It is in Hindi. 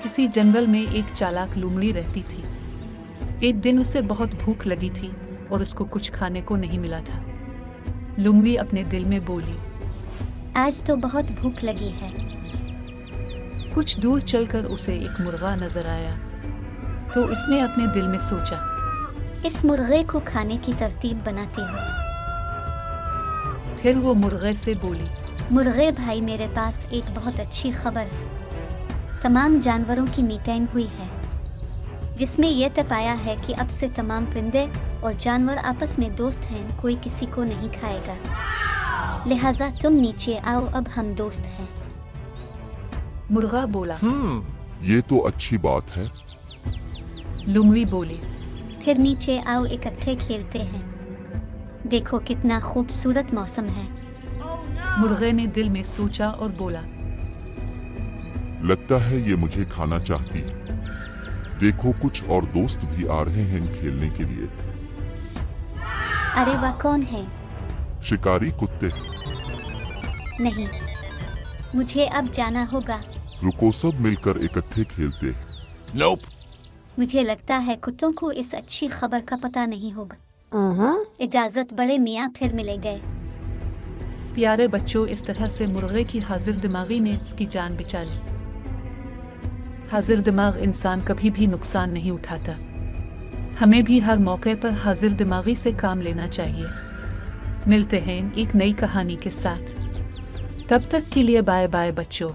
किसी जंगल में एक चालाक लोमड़ी रहती थी। एक दिन उसे बहुत भूख लगी थी और उसको कुछ खाने को नहीं मिला था। लोमड़ी अपने दिल में बोली, आज तो बहुत भूख लगी है। कुछ दूर चलकर उसे एक मुर्गा नजर आया, तो उसने अपने दिल में सोचा, इस मुर्गे को खाने की तरतीब बनाती हूँ। फिर वो मुर्गे से बोली, मुर्गे भाई, मेरे पास एक बहुत अच्छी खबर है। तमाम जानवरों की मीटिंग हुई है, जिसमें यह तय पाया है कि अब से तमाम परिंदे और जानवर आपस में दोस्त हैं, कोई किसी को नहीं खाएगा। लिहाजा तुम नीचे आओ, अब हम दोस्त हैं। मुर्गा बोला। ये तो अच्छी बात है। लोमड़ी बोली, फिर नीचे आओ, इकट्ठे खेलते हैं। देखो कितना खूबसूरत मौसम है। मुर्गे ने दिल में सोचा और बोला, लगता है ये मुझे खाना चाहती है। देखो कुछ और दोस्त भी आ रहे हैं खेलने के लिए। अरे वाह, कौन है? शिकारी कुत्ते। नहीं, मुझे अब जाना होगा। रुको, सब मिलकर इकट्ठे खेलते। नोप। मुझे लगता है कुत्तों को इस अच्छी खबर का पता नहीं होगा। इजाजत बड़े मियाँ, फिर मिलेंगे। प्यारे बच्चों, इस तरह से मुर्गे की हाजिर दिमागी ने इसकी जान बचा ली। हाजिर दिमाग इंसान कभी भी नुकसान नहीं उठाता। हमें भी हर मौके पर हाजिर दिमागी से काम लेना चाहिए। मिलते हैं एक नई कहानी के साथ। तब तक के लिए बाय बाय बच्चों।